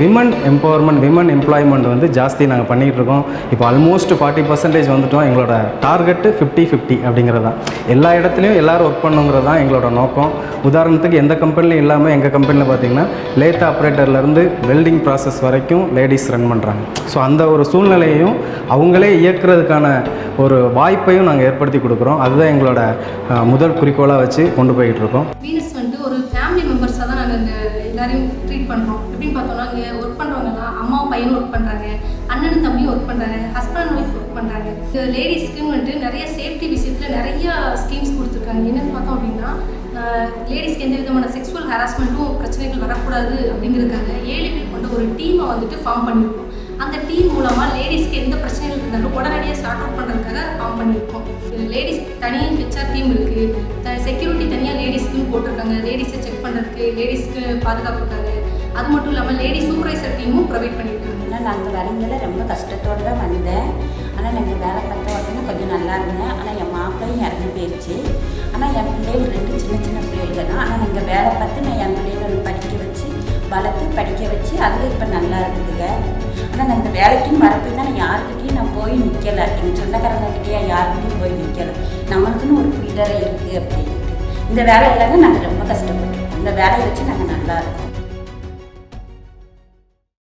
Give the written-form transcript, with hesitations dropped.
Women empowerment, women employment வந்து ஜாஸ்தி நாங்கள் பண்ணிகிட்டு இருக்கோம். இப்போ ஆல்மோஸ்ட் 40% வந்துட்டோம். எங்களோட டார்கெட்டு 50-50 அப்படிங்கிறது தான். எல்லா இடத்துலையும் எல்லோரும் ஒர்க் பண்ணுங்கிறது தான் எங்களோட நோக்கம். உதாரணத்துக்கு எந்த கம்பெனிலையும் இல்லாமல் எங்கள் கம்பெனியில் பார்த்திங்கன்னா லேத் ஆப்ரேட்டர்லேருந்து வெல்டிங் ப்ராசஸ் வரைக்கும் லேடிஸ் ரன் பண்ணுறாங்க. ஸோ அந்த ஒரு சூழ்நிலையையும் அவங்களே இயக்குறதுக்கான ஒரு வாய்ப்பையும் நாங்கள் ஏற்படுத்தி கொடுக்குறோம். அதுதான் எங்களோட முதல் குறிக்கோளாக வச்சு கொண்டு போய்கிட்டு இருக்கோம். வீனஸ் வந்துட்டு ஒரு ஃபேமிலி மெம்பர்ஸாக தான் நாங்கள் இங்கே எல்லாரையும் ட்ரீட் பண்ணுறோம். எப்படின்னு பார்த்தோம்னா இங்கே ஒர்க் பண்ணுறவங்கலாம் அம்மாவும் பையனும் ஒர்க் பண்ணுறாங்க, அண்ணனும் தம்பியும் ஒர்க் பண்ணுறாங்க, ஹஸ்பண்ட் அண்ட் ஒய்ஃப் ஒர்க் பண்ணுறாங்க. லேடிஸ்க்குன்னு வந்துட்டு நிறைய சேஃப்டி விஷயத்தில் நிறைய ஸ்கீம்ஸ் கொடுத்துருக்காங்க. என்னென்னு பார்த்தோம் அப்படின்னா லேடிஸ்க்கு எந்த விதமான செக்ஸுவல் ஹராஸ்மெண்ட்டும் பிரச்சனைகள் வரக்கூடாது அப்படிங்கிறதுக்காக 7 பேர் கொண்ட ஒரு டீமை வந்துட்டு ஃபார்ம் பண்ணியிருக்கோம். அந்த டீம் மூலமாக லேடிஸ்க்கு எந்த பிரச்சனைகள் இருந்தாலும் உடனடியாக ஸ்டார்ட் அவுட் பண்ணுறதுக்காக ஃபார்ம் பண்ணியிருக்கோம். லேடிஸ் தனி ஹெச்ஆர் டீம் இருக்குது, செக்யூரிட்டி தனியாக லேடிஸ்க்குன்னு போட்டிருக்காங்க, லேடிஸை செக் பண்ணுறதுக்கு, லேடிஸ்க்கு பாதுகாப்புக்காக. அது மட்டும் இல்லாமல் லேடிஸ் சூப்பர்வைசர் டீமும் ப்ரொவைட் பண்ணியிருக்காங்க. ஆனால் நாங்கள் வரீங்கள ரொம்ப கஷ்டத்தோடு தான் வந்தேன். ஆனால் நாங்கள் வேலை பார்த்த உடனே கொஞ்சம் நல்லா இருந்தேன். ஆனால் என் மாப்பிள்ளையும் இறந்து போயிடுச்சு. ஆனால் என் பிள்ளைகள் 2 சின்ன சின்ன பிள்ளைகள் தான். ஆனால் நாங்கள் வேலை பார்த்து நான் என் பிள்ளைகளை படிக்க வச்சு வளர்த்து படிக்க வச்சு அதுக்கு இப்போ நல்லா இருக்குதுங்க. ஆனால் நான் இந்த வேலைக்குன்னு வரப்போ தான் நான் யாருக்கிட்டையும் நான் போய் நிற்கலை, எங்கள் சொந்தக்காரங்கக்கிட்டேயே யாருக்கிட்டையும் போய் நிற்கலை. நம்மளுக்குன்னு ஒரு புரிதலை இருக்குது அப்படின்ட்டு இந்த வேலை இல்லைன்னா நாங்கள் ரொம்ப கஷ்டப்பட்டோம். இந்த வேலையை வச்சு நாங்கள் நல்லா இருக்கோம்.